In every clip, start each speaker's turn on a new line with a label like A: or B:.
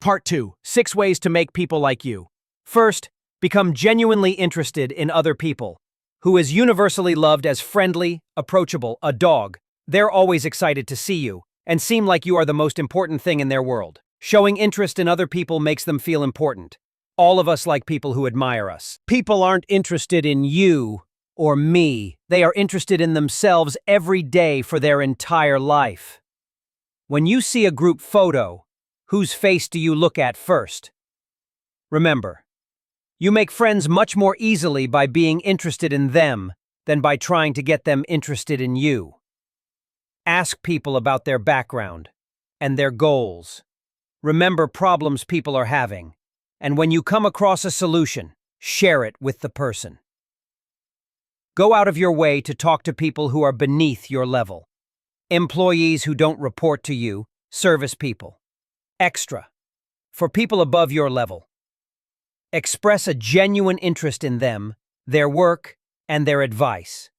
A: Part 2. 6 ways to make people like you. First, become genuinely interested in other people. Who is universally loved as friendly, approachable, a dog. They're always excited to see you and seem like you are the most important thing in their world. Showing interest in other people makes them feel important. All of us like people who admire us. People aren't interested in you or me. They are interested in themselves every day for their entire life. When you see a group photo, whose face do you look at first? Remember, you make friends much more easily by being interested in them than by trying to get them interested in you. Ask people about their background and their goals. Remember problems people are having, and when you come across a solution, share it with the person. Go out of your way to talk to people who are beneath your level. Employees who don't report to you, service people. Extra. For people above your level. Express a genuine interest in them, their work, and their advice.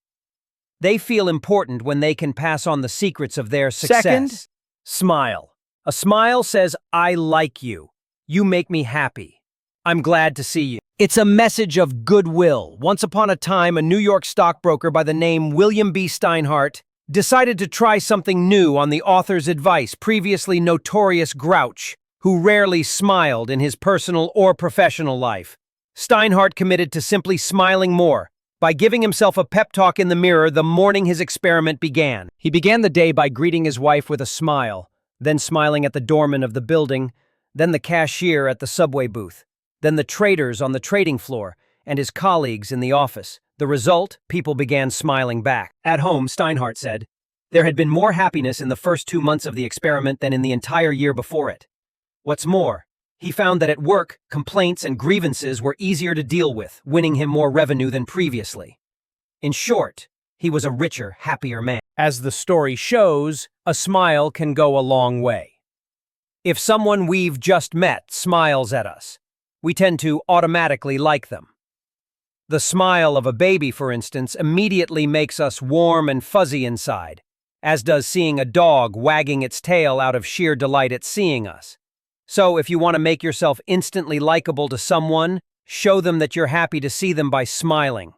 A: They feel important when they can pass on the secrets of their success. Second, smile. A smile says, I like you. You make me happy. I'm glad to see you. It's a message of goodwill. Once upon a time, a New York stockbroker by the name William B. Steinhardt decided to try something new on the author's advice, previously notorious grouch, who rarely smiled in his personal or professional life. Steinhardt committed to simply smiling more, by giving himself a pep talk in the mirror the morning his experiment began. He began the day by greeting his wife with a smile, then smiling at the doorman of the building, then the cashier at the subway booth, then the traders on the trading floor, and his colleagues in the office. The result, people began smiling back. At home, Steinhardt said, there had been more happiness in the first 2 months of the experiment than in the entire year before it. What's more, he found that at work, complaints and grievances were easier to deal with, winning him more revenue than previously. In short, he was a richer, happier man. As the story shows, a smile can go a long way. If someone we've just met smiles at us, we tend to automatically like them. The smile of a baby, for instance, immediately makes us warm and fuzzy inside, as does seeing a dog wagging its tail out of sheer delight at seeing us. So if you want to make yourself instantly likable to someone, show them that you're happy to see them by smiling.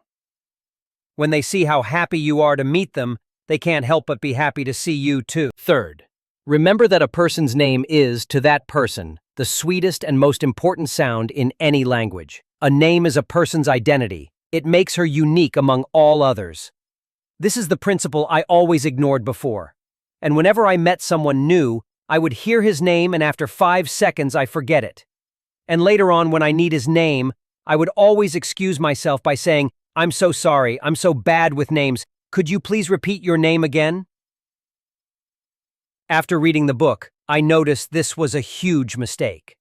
A: When they see how happy you are to meet them, they can't help but be happy to see you too. Third, remember that a person's name is, to that person, the sweetest and most important sound in any language. A name is a person's identity. It makes her unique among all others. This is the principle I always ignored before. And whenever I met someone new, I would hear his name and after 5 seconds I forget it. And later on when I need his name, I would always excuse myself by saying, I'm so sorry, I'm so bad with names. Could you please repeat your name again? After reading the book, I noticed this was a huge mistake.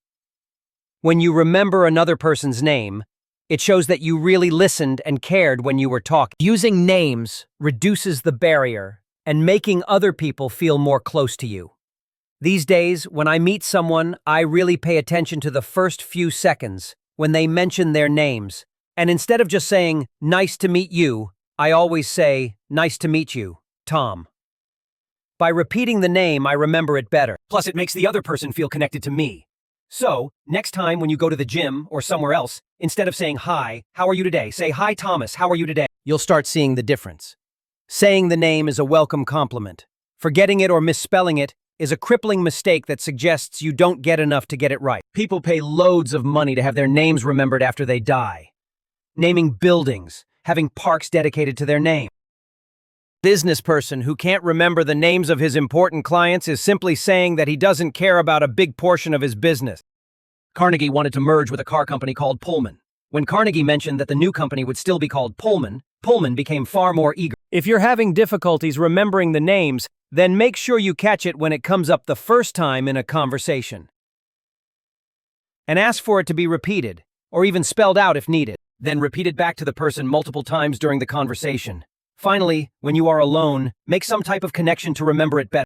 A: When you remember another person's name, it shows that you really listened and cared when you were talking. Using names reduces the barrier and making other people feel more close to you. These days, when I meet someone, I really pay attention to the first few seconds when they mention their names. And instead of just saying, nice to meet you, I always say, nice to meet you, Tom. By repeating the name, I remember it better. Plus, it makes the other person feel connected to me. So, next time when you go to the gym or somewhere else, instead of saying, hi, how are you today? Say, hi, Thomas, how are you today? You'll start seeing the difference. Saying the name is a welcome compliment. Forgetting it or misspelling it is a crippling mistake that suggests you don't get enough to get it right. People pay loads of money to have their names remembered after they die. Naming buildings, having parks dedicated to their name. Business person who can't remember the names of his important clients is simply saying that he doesn't care about a big portion of his business. Carnegie wanted to merge with a car company called Pullman. When Carnegie mentioned that the new company would still be called Pullman, Pullman became far more eager. If you're having difficulties remembering the names, then make sure you catch it when it comes up the first time in a conversation. And ask for it to be repeated, or even spelled out if needed. Then repeat it back to the person multiple times during the conversation. Finally, when you are alone, make some type of connection to remember it better.